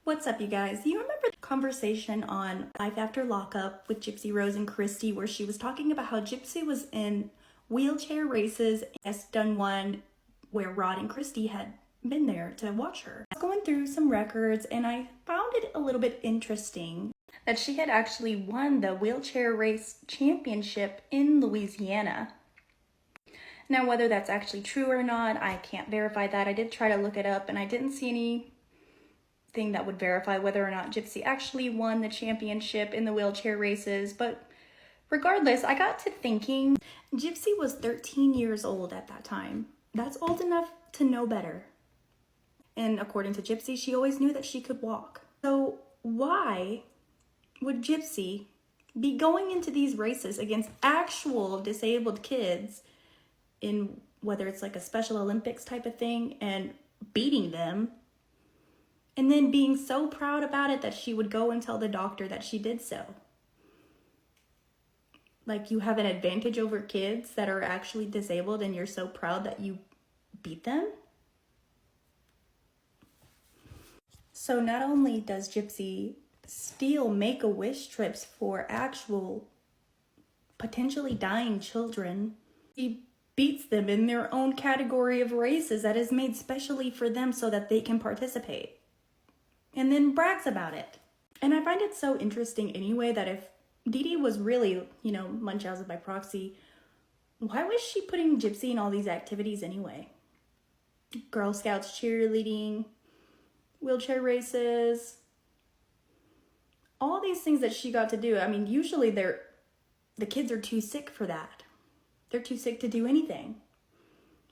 What's up, you guys? You remember the conversation on Life After Lockup with Gypsy Rose and Christy where she was talking about how Gypsy was in wheelchair races and done one where Rod and Christy had been there to watch her. I was going through some records and I found it a little bit interesting that she had actually won the wheelchair race championship in Louisiana. Now, whether that's actually true or not, I can't verify that. I did try to look it up and I didn't see anything that would verify whether or not Gypsy actually won the championship in the wheelchair races. But regardless, I got to thinking, Gypsy was 13 years old at that time. That's old enough to know better. And according to Gypsy, she always knew that she could walk. So why would Gypsy be going into these races against actual disabled kids in whether it's like a Special Olympics type of thing and beating them, and then being so proud about it that she would go and tell the doctor that she did so? Like, you have an advantage over kids that are actually disabled and you're so proud that you beat them? So not only does Gypsy steal Make-A-Wish trips for actual potentially dying children, she beats them in their own category of races that is made specially for them so that they can participate, and then brags about it. And I find it so interesting anyway that if Dee Dee was really, Munchausen by proxy, why was she putting Gypsy in all these activities anyway? Girl Scouts cheerleading, wheelchair races, all these things that she got to do. I mean, usually the kids are too sick for that. They're too sick to do anything.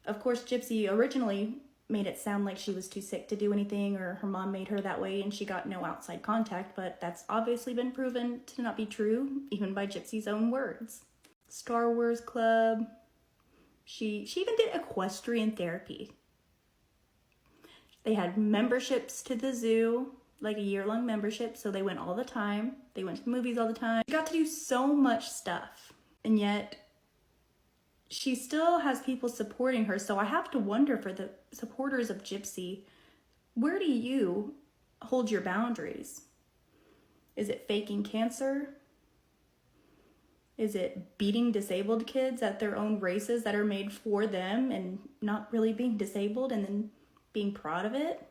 Of course, Gypsy originally made it sound like she was too sick to do anything, or her mom made her that way and she got no outside contact, but that's obviously been proven to not be true, even by Gypsy's own words. Star Wars Club. She even did equestrian therapy. They had memberships to the zoo, like a year-long membership, so they went all the time. They went to the movies all the time. She got to do so much stuff, and yet she still has people supporting her. So I have to wonder, for the supporters of Gypsy, where do you hold your boundaries? Is it faking cancer? Is it beating disabled kids at their own races that are made for them and not really being disabled and then being proud of it?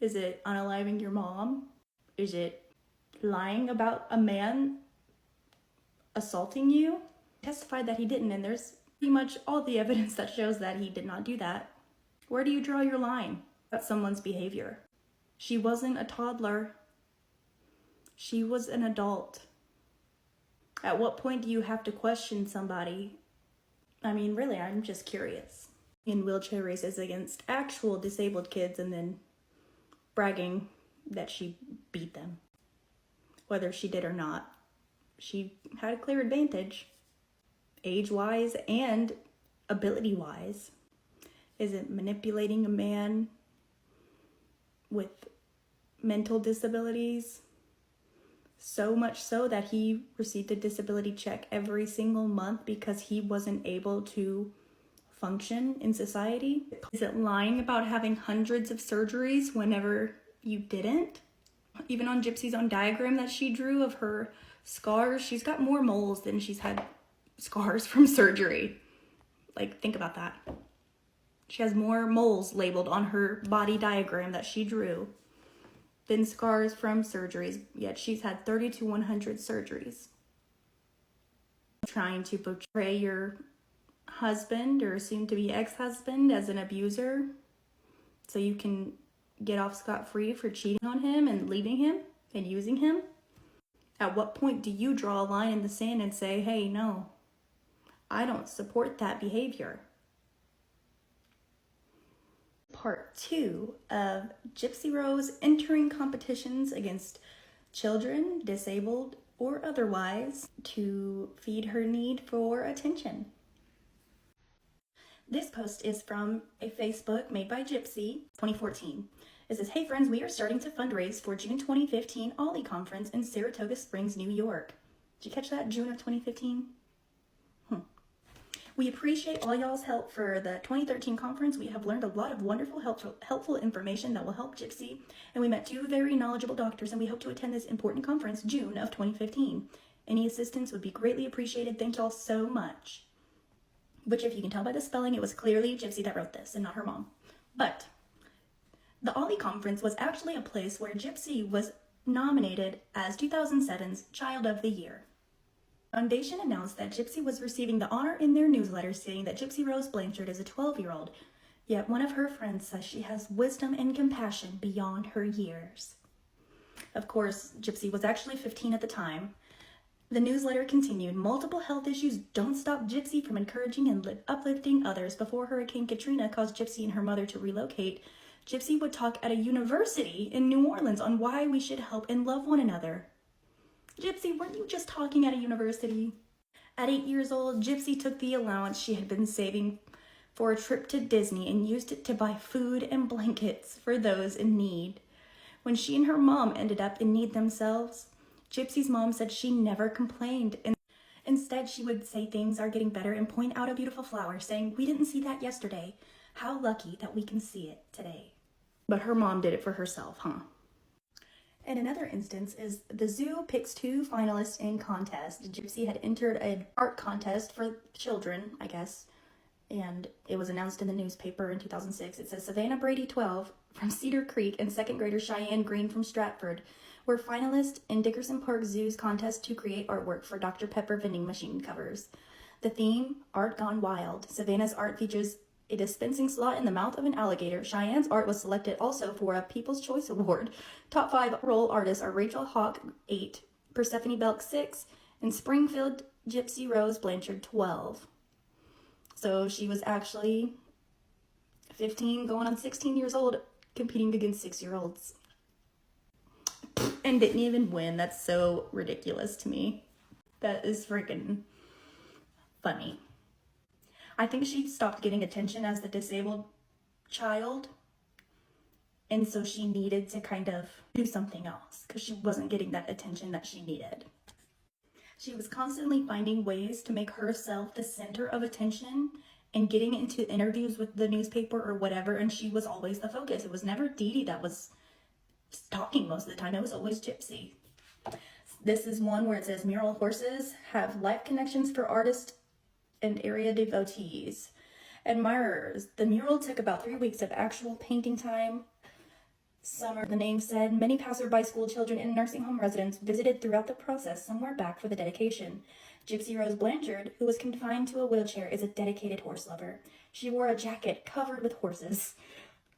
Is it unaliving your mom? Is it lying about a man assaulting you? He testified that he didn't, and there's pretty much all the evidence that shows that he did not do that. Where do you draw your line about someone's behavior? She wasn't a toddler. She was an adult. At what point do you have to question somebody? I mean, really, I'm just curious. In wheelchair races against actual disabled kids and then bragging that she beat them. Whether she did or not, she had a clear advantage, age-wise and ability-wise. Is it manipulating a man with mental disabilities? So much so that he received a disability check every single month because he wasn't able to function in society? Is it lying about having hundreds of surgeries whenever you didn't? Even on Gypsy's own diagram that she drew of her scars, she's got more moles than she's had scars from surgery. Like, think about that. She has more moles labeled on her body diagram that she drew than scars from surgeries, yet she's had 30 to 100 surgeries. Trying to portray your husband or soon-to-be ex-husband as an abuser so you can get off scot-free for cheating on him and leaving him and using him? At what point do you draw a line in the sand and say, hey, no, I don't support that behavior? Part 2 of Gypsy Rose entering competitions against children, disabled or otherwise, to feed her need for attention. This post is from a Facebook made by Gypsy, 2014. It says, hey friends, we are starting to fundraise for June 2015 Ollie Conference in Saratoga Springs, New York. Did you catch that? June of 2015? We appreciate all y'all's help for the 2013 conference. We have learned a lot of wonderful, helpful information that will help Gypsy, and we met 2 very knowledgeable doctors, and we hope to attend this important conference June of 2015. Any assistance would be greatly appreciated. Thank y'all so much. Which, if you can tell by the spelling, it was clearly Gypsy that wrote this and not her mom. But the Ollie Conference was actually a place where Gypsy was nominated as 2007's Child of the Year. The foundation announced that Gypsy was receiving the honor in their newsletter, stating that Gypsy Rose Blanchard is a 12-year-old, yet one of her friends says she has wisdom and compassion beyond her years. Of course, Gypsy was actually 15 at the time. The newsletter continued, multiple health issues don't stop Gypsy from encouraging and uplifting others. Before Hurricane Katrina caused Gypsy and her mother to relocate, Gypsy would talk at a university in New Orleans on why we should help and love one another. Gypsy, weren't you just talking at a university? At 8 years old, Gypsy took the allowance she had been saving for a trip to Disney and used it to buy food and blankets for those in need. When she and her mom ended up in need themselves, Gypsy's mom said she never complained. Instead, she would say things are getting better and point out a beautiful flower, saying, "We didn't see that yesterday. How lucky that we can see it today." But her mom did it for herself, huh? And another instance is the zoo picks 2 finalists in contest. Gypsy had entered an art contest for children, I guess, and it was announced in the newspaper in 2006. It says Savannah Brady, 12, from Cedar Creek, and 2nd grader Cheyenne Green from Stratford were finalists in Dickerson Park Zoo's contest to create artwork for Dr. Pepper vending machine covers. The theme, Art Gone Wild. Savannah's art features a dispensing slot in the mouth of an alligator. Cheyenne's art was selected also for a People's Choice Award. Top 5 role artists are Rachel Hawk, 8, Persephone Belk, 6, and Springfield Gypsy Rose Blanchard, 12. So she was actually 15, going on 16 years old, competing against 6-year-olds. And didn't even win. That's so ridiculous to me. That is freaking funny. I think she stopped getting attention as the disabled child, and so she needed to kind of do something else because she wasn't getting that attention that she needed. She was constantly finding ways to make herself the center of attention and getting into interviews with the newspaper or whatever, and she was always the focus. It was never Dee Dee that was talking most of the time. It was always Gypsy. This is one where it says mural horses have life connections for artists and area devotees. Admirers. The mural took about 3 weeks of actual painting time. Summer, the name said, many passerby, school children, and nursing home residents visited throughout the process. Some were back for the dedication. Gypsy Rose Blanchard, who was confined to a wheelchair, is a dedicated horse lover. She wore a jacket covered with horses,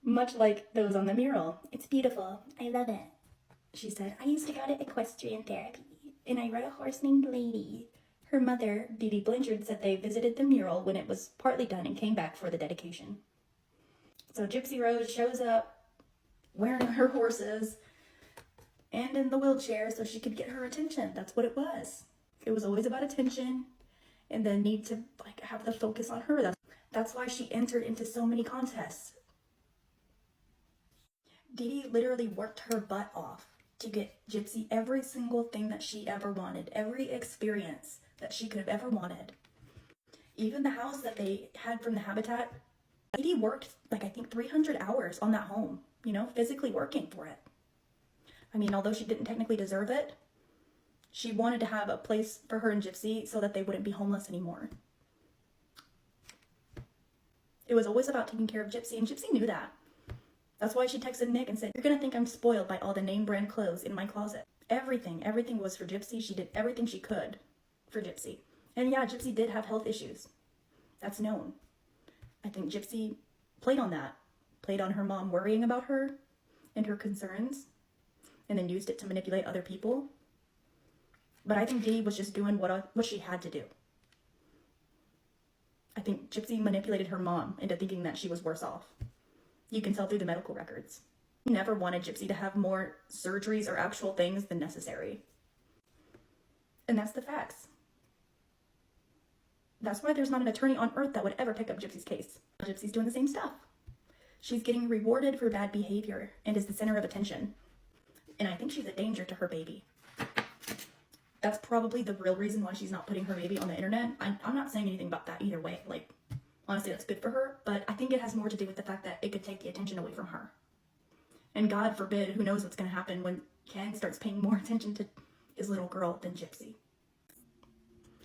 much like those on the mural. It's beautiful. I love it. She said, I used to go to equestrian therapy, and I rode a horse named Lady. Her mother, Dee Dee Blanchard, said they visited the mural when it was partly done and came back for the dedication. So Gypsy Rose shows up wearing her horses and in the wheelchair so she could get her attention. That's what it was. It was always about attention and the need to have the focus on her. That's why she entered into so many contests. Dee Dee literally worked her butt off to get Gypsy every single thing that she ever wanted, every experience that she could have ever wanted. Even the house that they had from the Habitat, Dee Dee worked I think 300 hours on that home, physically working for it. I mean, although she didn't technically deserve it, she wanted to have a place for her and Gypsy so that they wouldn't be homeless anymore. It was always about taking care of Gypsy, and Gypsy knew that. That's why she texted Nick and said, you're going to think I'm spoiled by all the name brand clothes in my closet. Everything was for Gypsy. She did everything she could for Gypsy. And yeah, Gypsy did have health issues. That's known. I think Gypsy played on that. Played on her mom worrying about her and her concerns, and then used it to manipulate other people. But I think Dee was just doing what she had to do. I think Gypsy manipulated her mom into thinking that she was worse off. You can tell through the medical records. He never wanted Gypsy to have more surgeries or actual things than necessary. And that's the facts. That's why there's not an attorney on earth that would ever pick up Gypsy's case. Gypsy's doing the same stuff. She's getting rewarded for bad behavior and is the center of attention. And I think she's a danger to her baby. That's probably the real reason why she's not putting her baby on the internet. I'm not saying anything about that either way. Like, honestly, that's good for her, but I think it has more to do with the fact that it could take the attention away from her. And God forbid, who knows what's going to happen when Ken starts paying more attention to his little girl than Gypsy.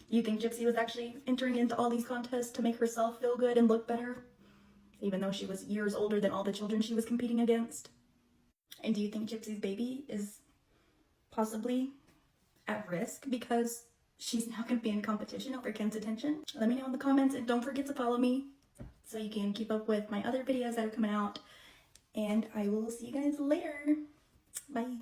You think Gypsy was actually entering into all these contests to make herself feel good and look better, even though she was years older than all the children she was competing against? And do you think Gypsy's baby is possibly at risk because she's now going to be in competition over Ken's attention? Let me know in the comments, and don't forget to follow me so you can keep up with my other videos that are coming out. And I will see you guys later. Bye.